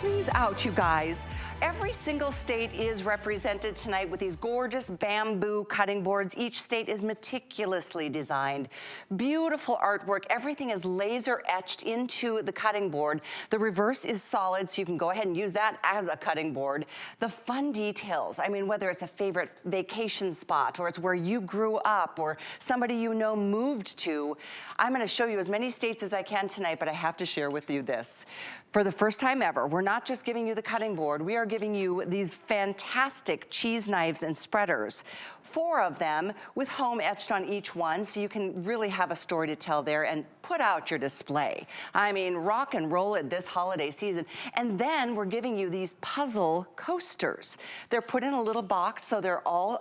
these out, you guys. Every single state is represented tonight with these gorgeous bamboo cutting boards. Each state is meticulously designed. Beautiful artwork. Everything is laser etched into the cutting board. The reverse is solid, so you can go ahead and use that as a cutting board. The fun details, I mean, whether it's a favorite vacation spot or it's where you grew up or somebody you know moved to, I'm gonna show you as many states as I can tonight, but I have to share with you this. For the first time ever, we're not just giving you the cutting board, we are giving you these fantastic cheese knives and spreaders. 4 of them with home etched on each one, so you can really have a story to tell there and put out your display. I mean, rock and roll it this holiday season. And then we're giving you these puzzle coasters. They're put in a little box, so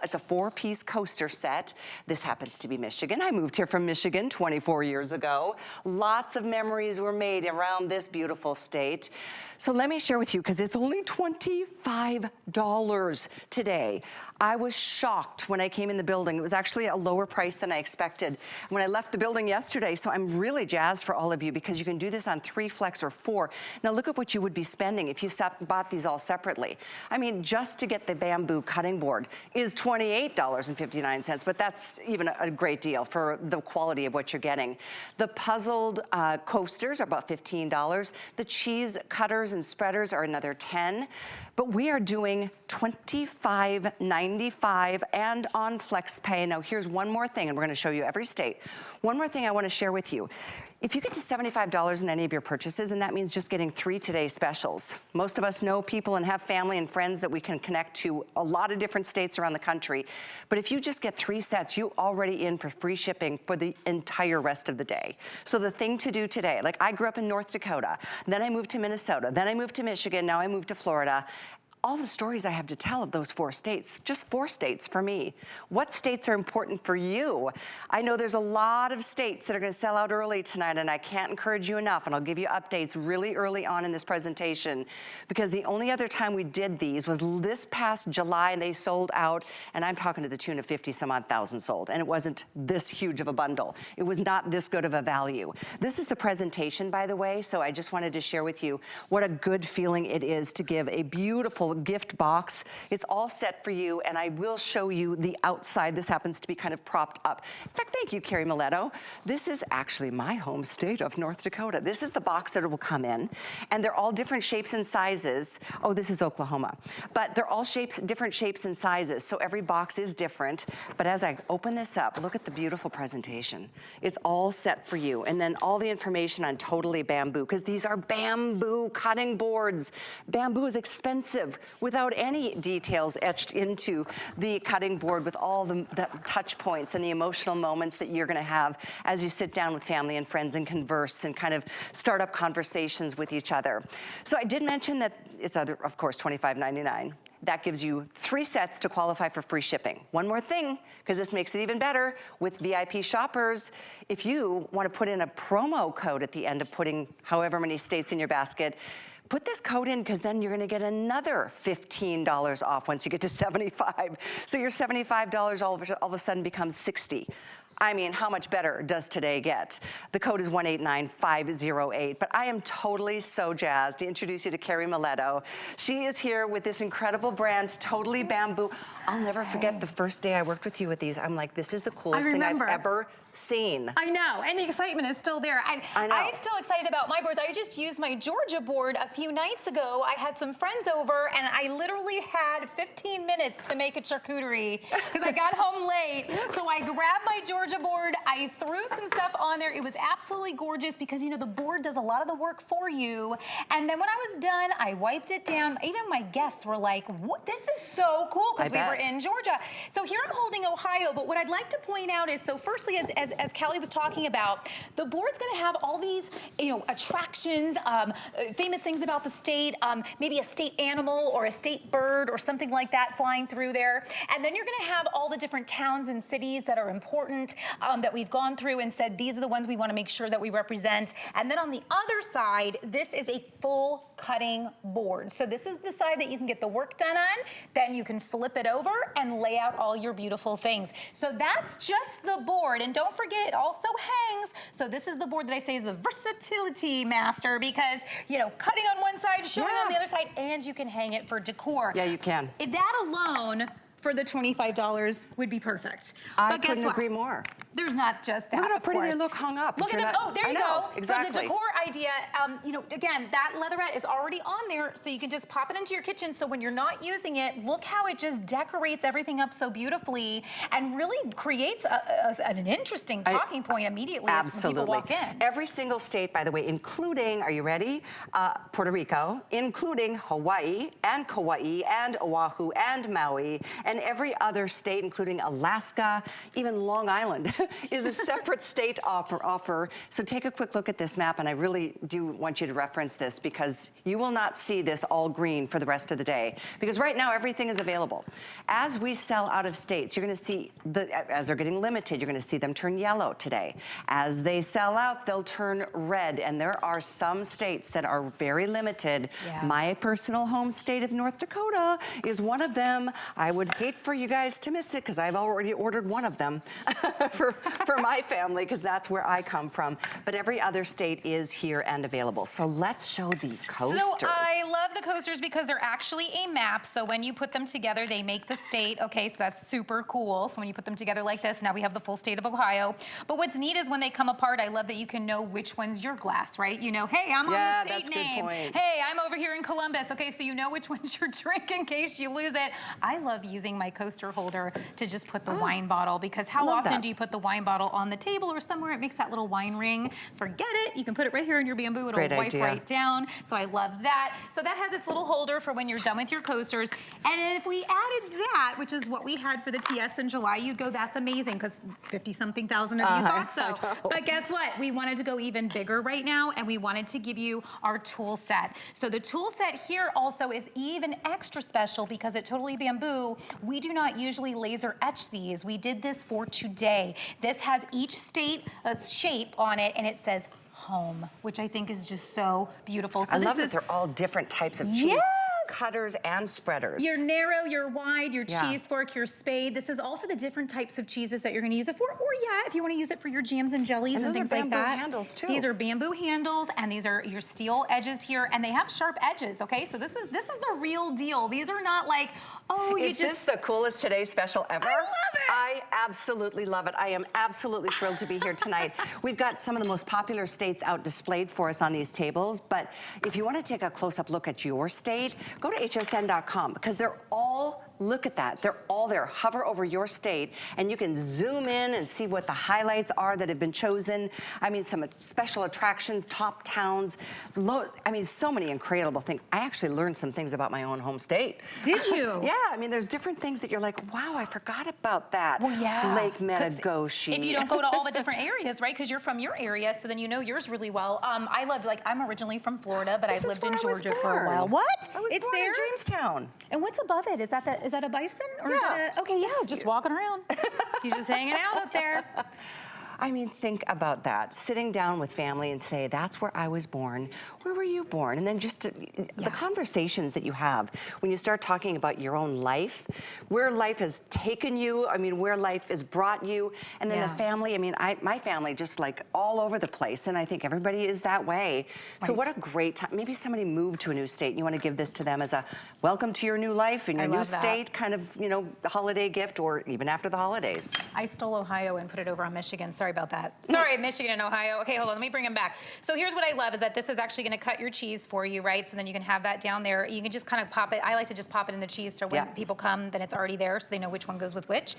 it's a 4-piece coaster set. This happens to be Michigan. I moved here from Michigan 24 years ago. Lots of memories were made around this beautiful state. So let me share with you, because it's only $25 today. I was shocked when I came in the building. It was actually a lower price than I expected when I left the building yesterday, so I'm really jazzed for all of you because you can do this on 3 flex or 4. Now look at what you would be spending if you bought these all separately. I mean, just to get the bamboo cutting board is $28.59, but that's even a great deal for the quality of what you're getting. The puzzled coasters are about $15. The cheese cutters and spreaders are another $10. But we are doing $25.95 and on flex pay. Now here's one more thing, and we're gonna show you every state. One more thing I wanna share with you. If you get to $75 in any of your purchases, and that means just getting 3 today specials. Most of us know people and have family and friends that we can connect to a lot of different states around the country. But if you just get 3 sets, you already in for free shipping for the entire rest of the day. So the thing to do today, like I grew up in North Dakota, then I moved to Minnesota, then I moved to Michigan, now I moved to Florida. All the stories I have to tell of those 4 states, just 4 states for me. What states are important for you? I know there's a lot of states that are gonna sell out early tonight, and I can't encourage you enough, and I'll give you updates really early on in this presentation, because the only other time we did these was this past July, and they sold out, and I'm talking to the tune of 50 some odd thousand sold, and it wasn't this huge of a bundle. It was not this good of a value. This is the presentation, by the way, so I just wanted to share with you what a good feeling it is to give a beautiful gift box. It's all set for you, and I will show you the outside. This happens to be kind of propped up. In fact, thank you, Carrie Miletto. This is actually my home state of North Dakota. This is the box that it will come in, and they're all different shapes and sizes. Oh, this is Oklahoma. But they're all different shapes and sizes, so every box is different. But as I open this up, look at the beautiful presentation. It's all set for you, and then all the information on Totally Bamboo, because these are bamboo cutting boards. Bamboo is expensive, without any details etched into the cutting board, with all the touch points and the emotional moments that you're gonna have as you sit down with family and friends and converse and kind of start up conversations with each other. So I did mention that it's of course, $25.99. That gives you 3 sets to qualify for free shipping. One more thing, because this makes it even better with VIP shoppers. If you want to put in a promo code at the end of putting however many states in your basket, put this code in, because then you're gonna get another $15 off once you get to 75. So your $75 all of a sudden becomes 60. I mean, how much better does today get? The code is 189508, but I am totally so jazzed to introduce you to Carrie Miletto. She is here with this incredible brand, Totally Bamboo. I'll never forget the first day I worked with you with these. I'm like, this is the coolest thing I've ever seen. I know, and the excitement is still there. I know. I'm still excited about my boards. I just used my Georgia board a few nights ago. I had some friends over, and I literally had 15 minutes to make a charcuterie because I got home late. So I grabbed my Georgia board, I threw some stuff on there. It was absolutely gorgeous because, you know, the board does a lot of the work for you. And then when I was done, I wiped it down. Even my guests were like, what? This is so cool, because we were in Georgia. So here I'm holding Ohio, but what I'd like to point out is, so firstly, as Callie was talking about, the board's gonna have all these, you know, attractions, famous things about the state, maybe a state animal or a state bird or something like that flying through there. And then you're gonna have all the different towns and cities that are important, that we've gone through and said, these are the ones we wanna make sure that we represent. And then on the other side, this is a full cutting board. So this is the side that you can get the work done on, then you can flip it over and lay out all your beautiful things. So that's just the board. And don't don't forget, it also hangs. So this is the board that I say is the versatility master because, you know, cutting on one side, showing on the other side, and you can hang it for decor. Yeah, you can. That alone, for the $25 would be perfect. I But guess couldn't what? agree more. There's not just that. Look at how of pretty they course. look hung up. Look at them. Oh, there you go. Exactly. For the decor idea, you know, again, that leatherette is already on there, so you can just pop it into your kitchen. So when you're not using it, look how it just decorates everything up so beautifully and really creates an interesting talking point immediately as when people walk in. Every single state, by the way, including, are you ready? Puerto Rico, including Hawaii and Kauai and Oahu and Maui, and every other state, including Alaska, even Long Island, is a separate state offer. So take a quick look at this map, and I really do want you to reference this because you will not see this all green for the rest of the day. Because right now, everything is available. As we sell out of states, you're gonna see, as they're getting limited, you're gonna see them turn yellow today. As they sell out, they'll turn red, and there are some states that are very limited. Yeah. My personal home state of North Dakota is one of them. I would hate for you guys to miss it because I've already ordered one of them for my family because that's where I come from. But every other state is here and available. So let's show the coasters. So I love the coasters because they're actually a map. So when you put them together, they make the state. Okay, so that's super cool. So when you put them together like this, now we have the full state of Ohio. But what's neat is when they come apart, I love that you can know which one's your glass, right? You know, hey, I'm on the state name. Hey, I'm over here in Columbus. Okay, so you know which one's your drink in case you lose it. I love using my coaster holder to just put the wine bottle because how often do you put the wine bottle on the table or somewhere? It makes that little wine ring. Forget it. You can put it right here in your bamboo. It'll wipe right down. So I love that. So that has its little holder for when you're done with your coasters. And if we added that, which is what we had for the TS in July, you'd go, that's amazing because 50-something thousand of you thought so. But guess what? We wanted to go even bigger right now and we wanted to give you our tool set. So the tool set here also is even extra special because at Totally Bamboo, we do not usually laser etch these. We did this for today. This has each state shape on it and it says home, which I think is just so beautiful. So I love that they're all different types of cheese. Cutters and spreaders. Your narrow, your wide, your cheese fork, your spade. This is all for the different types of cheeses that you're gonna use it for. Or if you wanna use it for your jams and jellies and things like that. Those are bamboo handles too. These are bamboo handles and these are your steel edges here and they have sharp edges, okay? So this is the real deal. These are not like, oh, you just... Is this the coolest Today special ever? I love it. I absolutely love it. I am absolutely thrilled to be here tonight. We've got some of the most popular states out displayed for us on these tables, but if you wanna take a close-up look at your state, go to hsn.com because they're all, look at that, they're all there. Hover over your state and you can zoom in and see what the highlights are that have been chosen. I mean, some special attractions, top towns, I mean, so many incredible things. I actually learned some things about my own home state. Did you? Yeah, I mean, there's different things that you're like, wow, I forgot about that. Well, yeah. Lake Metagoshi. If you don't go to all the different areas, right? Because you're from your area, so then you know yours really well. I loved, like, I'm originally from Florida, but I lived in Georgia for a while. What? I was born in Jamestown. And what's above it? Is that a bison? Or is that a, okay, yeah, just walking around. He's just hanging out up there. I mean, think about that. Sitting down with family and say, that's where I was born. Where were you born? And then just the conversations that you have when you start talking about your own life, where life has taken you, I mean, where life has brought you, and then the family. I mean, my family just like all over the place, and I think everybody is that way. So what a great time. Maybe somebody moved to a new state and you want to give this to them as a welcome to your new life and your new state kind of, you know, holiday gift, or even after the holidays. I stole Ohio and put it over on Michigan. Sorry about that. Sorry, Michigan and Ohio. Okay, hold on, let me bring them back. So here's what I love is that this is actually gonna cut your cheese for you, right? So then you can have that down there. You can just kind of pop it. I like to just pop it in the cheese so when people come, then it's already there so they know which one goes with which.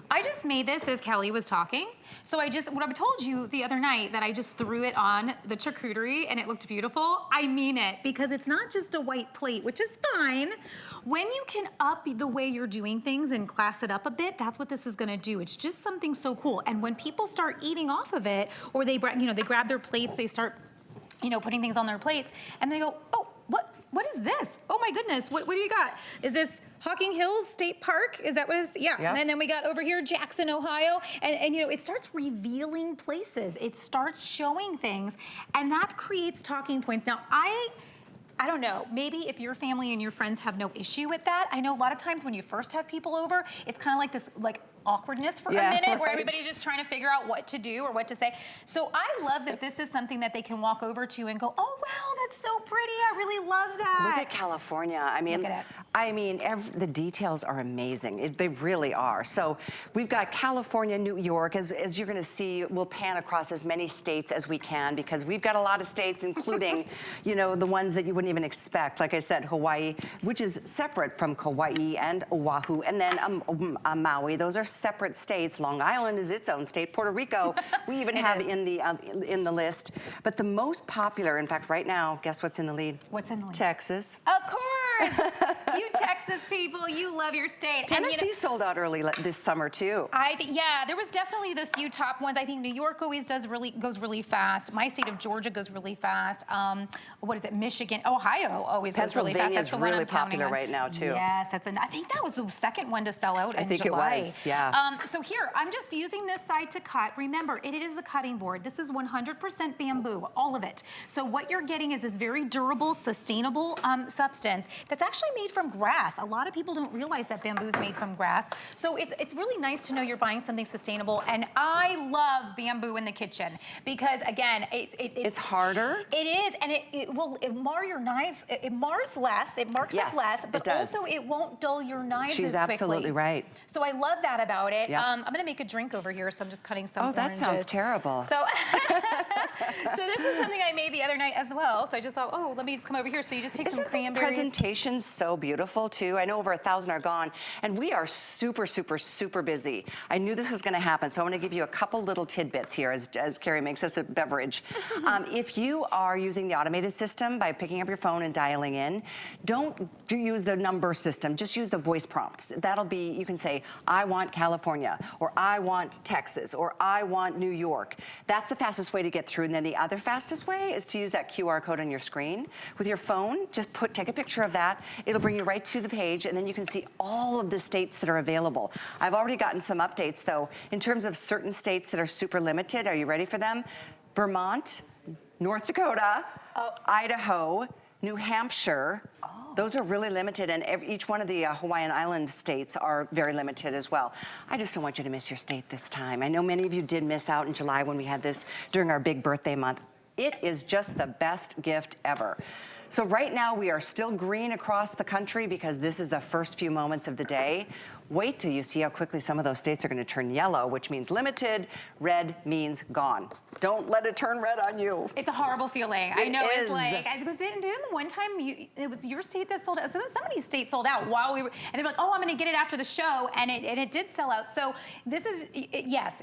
I just made this as Kelly was talking. So what I told you the other night that I just threw it on the charcuterie and it looked beautiful, I mean it, because it's not just a white plate, which is fine. When you can up the way you're doing things and class it up a bit, that's what this is gonna do. It's just something so cool. And when people start eating off of it, or they grab their plates, they start, putting things on their plates, and they go, oh, what is this? Oh my goodness, what do you got? Is this Hocking Hills State Park? Is that what it is? Yeah. And then we got over here, Jackson, Ohio. And it starts revealing places. It starts showing things, and that creates talking points. Now, I don't know, maybe if your family and your friends have no issue with that. I know a lot of times when you first have people over, it's kind of like this, awkwardness for a minute where everybody's just trying to figure out what to do or what to say. So I love that this is something that they can walk over to and go, oh, wow, that's so pretty. I really love that. Look at California. I mean, the details are amazing. They really are. So we've got California, New York. As you're going to see, we'll pan across as many states as we can because we've got a lot of states, including, you know, the ones that you wouldn't even expect. Like I said, Hawaii, which is separate from Kauai and Oahu, and then Maui. Those are separate states. Long Island is its own state. Puerto Rico, we even have in the list. But the most popular, in fact, right now, guess what's in the lead? What's in the lead? Texas. Of course. You Texas people, you love your state. Tennessee sold out early this summer too. Yeah, there was definitely the few top ones. I think New York always goes really fast. My state of Georgia goes really fast. What is it? Michigan, Ohio always goes really fast. That's the one really popular right now too. Yes, I think that was the second one to sell out in July. I think it was, yeah. So here, I'm just using this side to cut. Remember, it is a cutting board. This is 100% bamboo, all of it. So what you're getting is this very durable, sustainable substance that's actually made from grass. A lot of people don't realize that bamboo is made from grass. So it's really nice to know you're buying something sustainable. And I love bamboo in the kitchen because, again, it's harder. It is, and it will mar your knives. It mars less. It marks up less, but also it won't dull your knives as quickly. She's absolutely right. So I love that about it. I'm going to make a drink over here, so I'm just cutting some oranges. Oh, that sounds terrible. So, so this was something I made the other night as well. So I just thought, oh, let me just come over here. So you just take some cranberries. This presentation so beautiful too. I know over 1,000 are gone, and we are super, super, super busy. I knew this was going to happen, so I want to give you a couple little tidbits here as Carrie makes us a beverage. If you are using the automated system by picking up your phone and dialing in, don't use the number system. Just use the voice prompts. That'll be, you can say, I want California, or I want Texas, or I want New York. That's the fastest way to get through. And then the other fastest way is to use that QR code on your screen. With your phone, just take a picture of that. It'll bring you right to the page, and then you can see all of the states that are available. I've already gotten some updates, though, in terms of certain states that are super limited. Are you ready for them? Vermont, North Dakota, Idaho, New Hampshire. Those are really limited, and each one of the Hawaiian Island states are very limited as well. I just don't want you to miss your state this time. I know many of you did miss out in July when we had this during our big birthday month. It is just the best gift ever. So right now we are still green across the country because this is the first few moments of the day. Wait till you see how quickly some of those states are going to turn yellow, which means limited. Red means gone. Don't let it turn red on you. It's a horrible feeling. I know. It's like, I was didn't the one time it was your state that sold out. So then somebody's state sold out while we were, and they were like, oh, I'm going to get it after the show, and it did sell out. So this is, yes,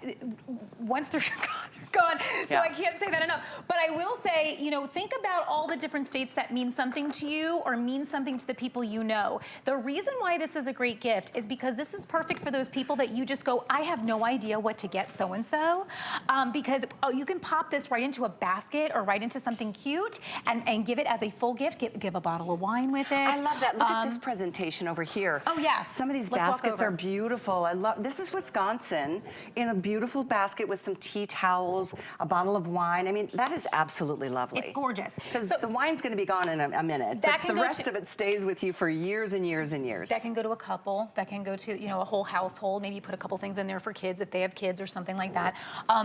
once they're gone, they're gone. So I can't say that enough. But I will say, you know, think about all the different states that mean something to you or mean something to the people you know. The reason why this is a great gift is because this is perfect for those people that you just go, I have no idea what to get so-and-so, because you can pop this right into a basket or right into something cute and give it as a full gift. Give a bottle of wine with it. I love that. Look at this presentation over here. Oh, yes. Some of these baskets are beautiful. I love, this is Wisconsin in a beautiful basket with some tea towels, a bottle of wine. I mean, that is absolutely lovely. It's gorgeous. Because the wine's going to be gone in a minute, but the rest of it stays with you for years and years and years. That can go to a couple. That can go to, you know, a whole household. Maybe put a couple things in there for kids if they have kids or something like that.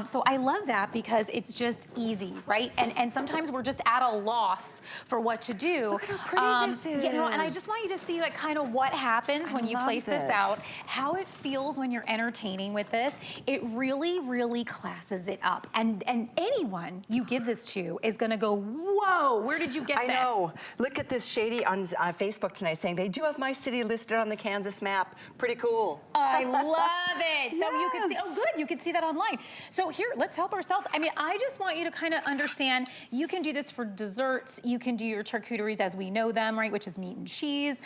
So I love that because it's just easy, right? And sometimes we're just at a loss for what to do. Look how pretty this is. You know, and I just want you to see like kind of what happens when you place this out, how it feels when you're entertaining with this. It really, really classes it up. And anyone you give this to is gonna go, whoa, where did you get this? I know. Look at this Shady on Facebook tonight saying they do have my city listed on the Kansas map. Pretty cool. I love it. So you can see, oh good, you can see that online. So here, let's help ourselves. I mean, I just want you to kind of understand, you can do this for desserts. You can do your charcuteries as we know them, right, which is meat and cheese.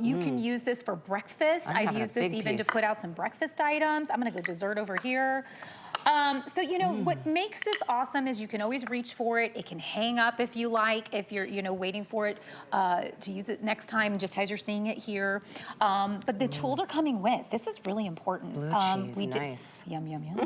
You can use this for breakfast. I've used this even to put out some breakfast items. I'm gonna go dessert over here. So, you know, what makes this awesome is you can always reach for it. It can hang up if you like, if you're, you know, waiting for it to use it next time, just as you're seeing it here. But the tools are coming with. This is really important. Blue cheese, nice. Yum, yum, yum.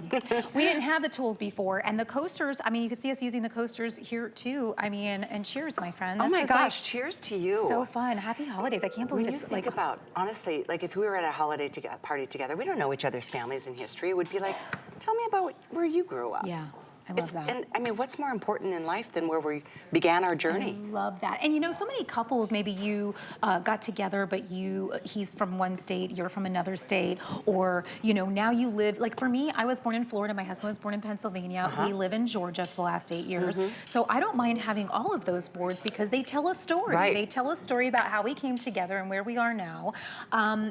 We didn't have the tools before. And the coasters, I mean, you can see us using the coasters here too. I mean, and cheers, my friend. Oh This my is gosh, cheers to you. so fun. Happy holidays. I can't believe When you it's think like, about, honestly, like if we were at a holiday party together, we don't know each other's families and history. It would be like, tell me about where you grew up. yeah. I love that. And I mean, what's more important in life than where we began our journey? I love that. And you know, so many couples, maybe you got together, but he's from one state, you're from another state, or, you know, now you live, like for me, I was born in Florida, my husband was born in Pennsylvania. We live in Georgia for the last 8 years. So I don't mind having all of those boards because they tell a story. Right. They tell a story about how we came together and where we are now.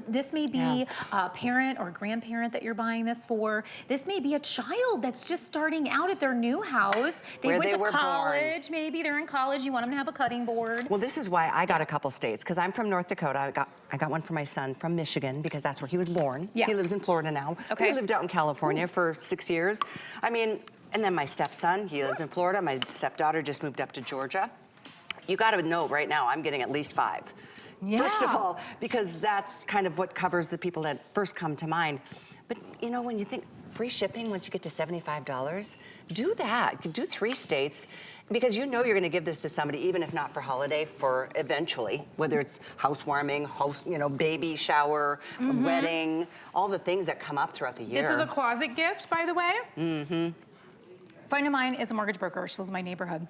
This may be a parent or grandparent that you're buying this for. This may be a child that's just starting out at their new house. They went to college, maybe they're in college, you want them to have a cutting board. Well, this is why I got a couple states, because I'm from North Dakota. I got one for my son from Michigan, because that's where he was born. Yeah. He lives in Florida now. Okay. We lived out in California for 6 years. I mean, and then my stepson, he lives in Florida. My stepdaughter just moved up to Georgia. You got to know right now, I'm getting at least 5. Yeah. First of all, because that's kind of what covers the people that first come to mind. But you know, when you think free shipping once you get to $75, do that. Do 3 states, because you know you're going to give this to somebody, even if not for holiday, for eventually, whether it's housewarming, baby shower, wedding, all the things that come up throughout the year. This is a closet gift, by the way. A friend of mine is a mortgage broker. She lives in my neighborhood.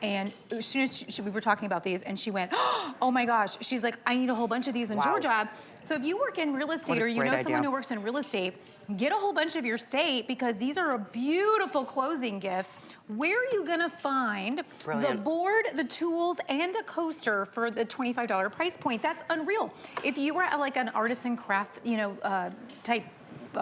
And as soon as we were talking about these, and she went, oh my gosh, she's like, I need a whole bunch of these in Georgia. So if you work in real estate or you know someone who works in real estate, get a whole bunch of your state, because these are beautiful closing gifts. Where are you gonna find the board, the tools, and a coaster for the $25 price point? That's unreal. If you were at like an artisan craft, type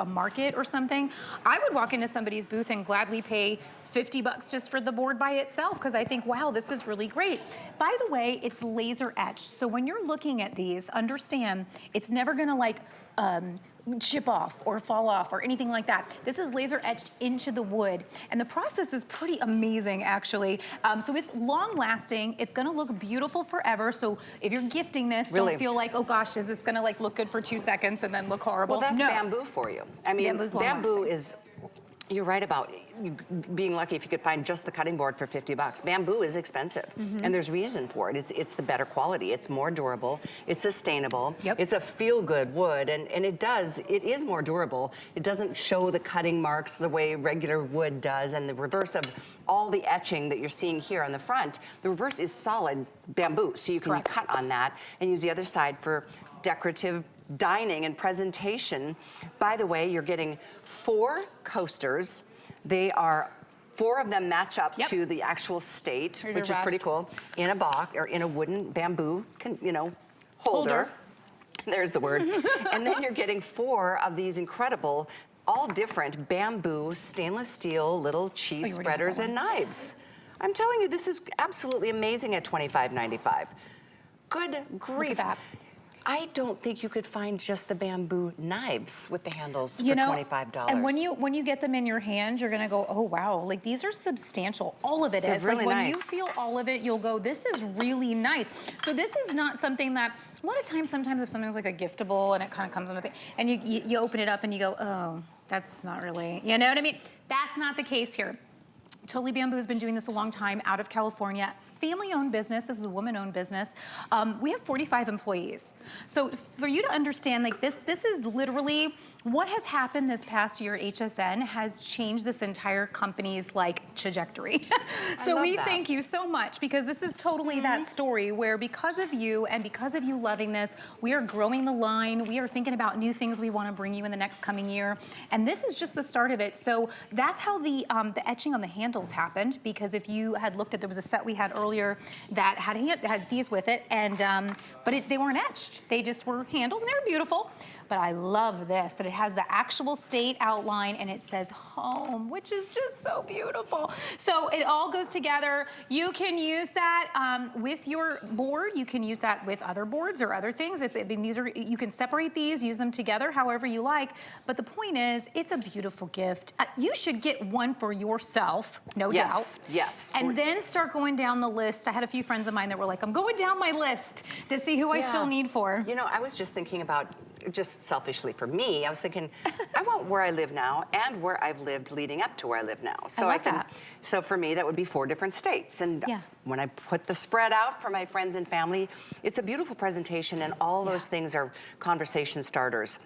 market or something, I would walk into somebody's booth and gladly pay $50 just for the board by itself, because I think, wow, this is really great. By the way, it's laser etched. So when you're looking at these, understand it's never gonna like chip off or fall off or anything like that. This is laser etched into the wood, and the process is pretty amazing, actually. So it's long lasting. It's gonna look beautiful forever. So if you're gifting this, don't feel like, oh gosh, is this gonna like look good for 2 seconds and then look horrible? Well, that's bamboo for you. I mean, bamboo is, you're right about being lucky if you could find just the cutting board for $50. Bamboo is expensive, and there's reason for it. It's the better quality. It's more durable. It's sustainable. It's a feel-good wood, and it is more durable. It doesn't show the cutting marks the way regular wood does, and the reverse of all the etching that you're seeing here on the front, the reverse is solid bamboo, so you can cut on that and use the other side for decorative dining and presentation. By the way, you're getting 4 coasters. They are, 4 of them match up to the actual state, which is pretty cool, in a box or in a wooden bamboo, holder. There's the word. And then you're getting 4 of these incredible, all different bamboo, stainless steel, little cheese spreaders and knives. I'm telling you, this is absolutely amazing at $25.95. Good grief. Look at that. I don't think you could find just the bamboo knives with the handles for $25. And when you get them in your hand, you're gonna go, oh wow, like these are substantial. All of it is. Really like when nice. you feel all of it, you'll go, this is really nice. So this is not something that, a lot of times, sometimes if something's like a giftable and it kind of comes in with it, and you open it up and you go, oh, that's not really, you know what I mean? That's not the case here. Totally Bamboo has been doing this a long time out of California. Family-owned business. This is a woman-owned business. We have 45 employees. So for you to understand, like this is literally what has happened this past year at HSN has changed this entire company's like trajectory. So we thank you so much, because this is totally that story where because of you and because of you loving this, we are growing the line. We are thinking about new things we want to bring you in the next coming year. And this is just the start of it. So that's how the etching on the handles happened, because if you had looked at, there was a set we had earlier that had these with it, and but they weren't etched. They just were handles, and they were beautiful. but I love this, that it has the actual state outline and it says home, which is just so beautiful. So it all goes together. You can use that with your board. You can use that with other boards or other things. I mean, these are, you can separate these, use them together however you like. But the point is, it's a beautiful gift. You should get one for yourself, no doubt. Yes. And then start going down the list. I had a few friends of mine that were like, I'm going down my list to see who I still need for. You know, I was just thinking about, just selfishly for me, I was thinking, I want where I live now and where I've lived leading up to where I live now. So I like that. So for me, that would be 4 different states. And when I put the spread out for my friends and family, it's a beautiful presentation, and all those things are conversation starters.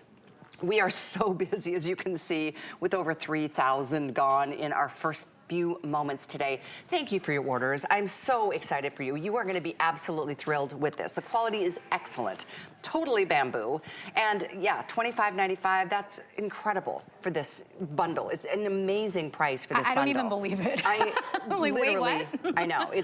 We are so busy, as you can see, with over 3,000 gone in our first few moments today. Thank you for your orders. I'm so excited for you. You are going to be absolutely thrilled with this. The quality is excellent, totally bamboo. And yeah, $25.95, that's incredible for this bundle. It's an amazing price for this bundle. I don't even believe it. I like, literally, wait, what? I know. I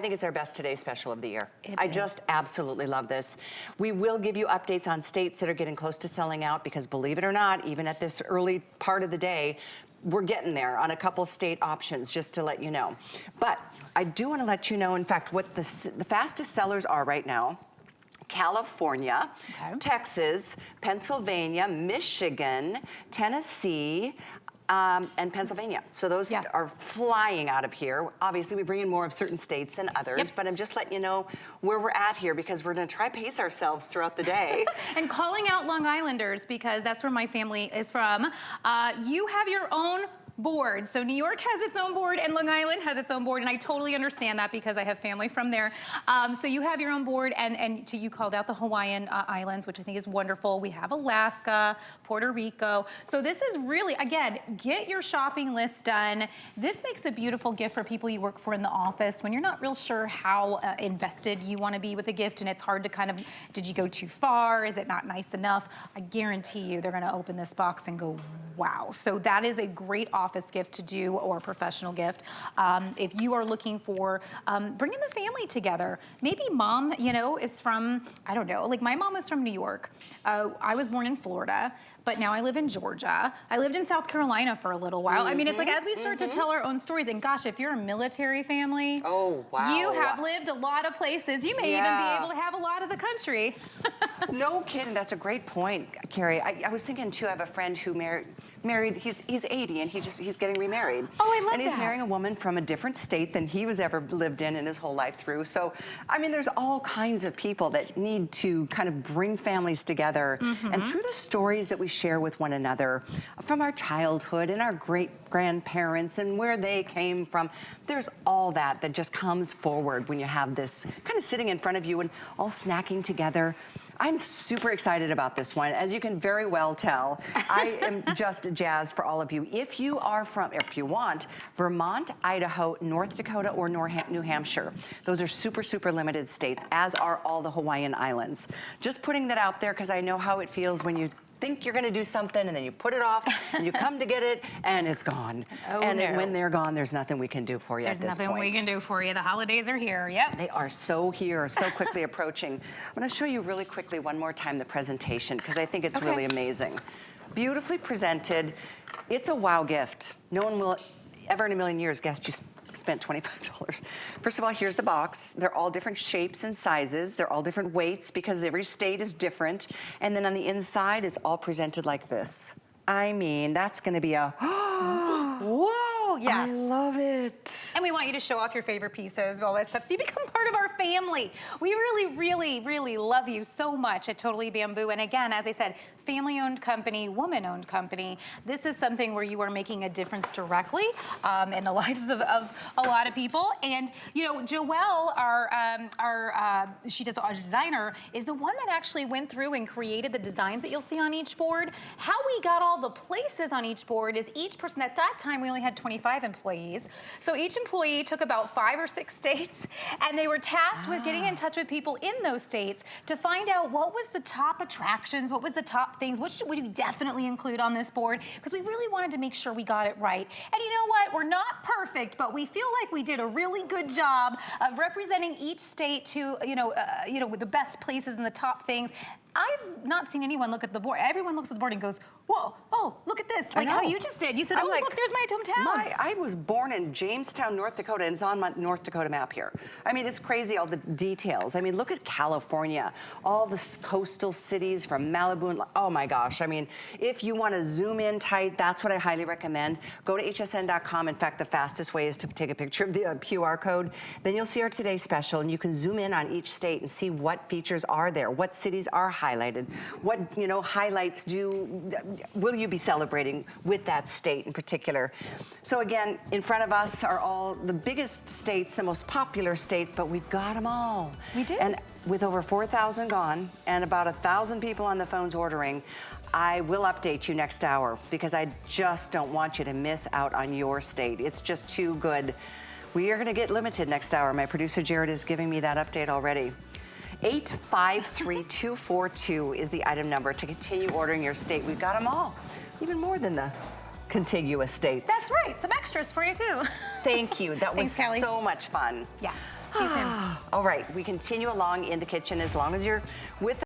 think it's our best today special of the year. I just absolutely love this. We will give you updates on states that are getting close to selling out, because believe it or not, even at this early part of the day, we're getting there on a couple state options, just to let you know. But I do want to let you know, in fact, what the fastest sellers are right now: California, Texas, Pennsylvania, Michigan, Tennessee, and Pennsylvania. So those are flying out of here. Obviously, we bring in more of certain states than others, but I'm just letting you know where we're at here, because we're going to try pace ourselves throughout the day. And calling out Long Islanders, because that's where my family is from. You have your own board. So New York has its own board and Long Island has its own board, and I totally understand that because I have family from there. So you have your own board, and you called out the Hawaiian Islands, which I think is wonderful. We have Alaska, Puerto Rico. So this is really, again, get your shopping list done. This makes a beautiful gift for people you work for in the office when you're not real sure how invested you want to be with a gift, and it's hard to kind of, did you go too far? Is it not nice enough? I guarantee you they're going to open this box and go, wow. So that is a great office gift to do, or a professional gift. If you are looking for bringing the family together, maybe mom, is from, I don't know, like my mom is from New York. I was born in Florida, but now I live in Georgia. I lived in South Carolina for a little while. I mean, it's like as we start to tell our own stories, and gosh, if you're a military family, you have lived a lot of places. You may even be able to have a lot of the country. No kidding, that's a great point, Carrie. I was thinking too, I have a friend who married, he's 80 and he's getting remarried. Oh, I love that. And he's marrying a woman from a different state than he was ever lived in his whole life through. So, I mean, there's all kinds of people that need to kind of bring families together. And through the stories that we share with one another from our childhood and our great-grandparents and where they came from, there's all that just comes forward when you have this kind of sitting in front of you and all snacking together. I'm super excited about this one. As you can very well tell, I am just jazzed for all of you. If you are from, if you want, Vermont, Idaho, North Dakota, or New Hampshire, those are super, super limited states, as are all the Hawaiian Islands. Just putting that out there because I know how it feels when you think you're going to do something and then you put it off and you come to get it and it's gone. When they're gone, there's nothing we can do for you at this point. There's nothing we can do for you. The holidays are here. Yep. They are so here, so quickly approaching. I'm going to show you really quickly one more time the presentation because I think it's really amazing. Beautifully presented. It's a wow gift. No one will ever in a million years guess you spent $25. First of all, here's the box. They're all different shapes and sizes. They're all different weights because every state is different. And then on the inside, it's all presented like this. I mean, that's gonna be a, whoa, yes. I love it. And we want you to show off your favorite pieces, all that stuff, so you become part of our family. We really, really, really love you so much at Totally Bamboo. And again, as I said, family-owned company, woman-owned company. This is something where you are making a difference directly in the lives of a lot of people. And Joelle, our designer, is the one that actually went through and created the designs that you'll see on each board. How we got all the places on each board is each person, at that time we only had 25 employees. So each employee took about 5 or 6 states, and they were tasked with getting in touch with people in those states to find out what was the top attractions, what was the top things, what should we definitely include on this board, because we really wanted to make sure we got it right. And you know what? We're not perfect, but we feel like we did a really good job of representing each state to, with the best places and the top things. I've not seen anyone look at the board. Everyone looks at the board and goes, whoa, oh, look at this. Like how you just did. You said, oh, look, there's my hometown. I was born in Jamestown, North Dakota, and it's on my North Dakota map here. I mean, it's crazy, all the details. I mean, look at California, all the coastal cities from Malibu, and oh my gosh. I mean, if you want to zoom in tight, that's what I highly recommend. Go to hsn.com. In fact, the fastest way is to take a picture of the QR code. Then you'll see our Today Special, and you can zoom in on each state and see what features are there, what cities are highlighted, what, you know, highlights will you be celebrating with that state in particular. So again, in front of us are all the biggest states, the most popular states, but we've got them all. We do. And with over 4,000 gone and about 1,000 people on the phones ordering, I will update you next hour because I just don't want you to miss out on your state. It's just too good. We are going to get limited next hour. My producer Jared is giving me that update already. 853-242 is the item number to continue ordering your state. We've got them all, even more than the contiguous states. That's right. Some extras for you too. Thank you. That was Thanks, Kelly. so much fun. Yes. See you soon. All right, we continue along in the kitchen as long as you're with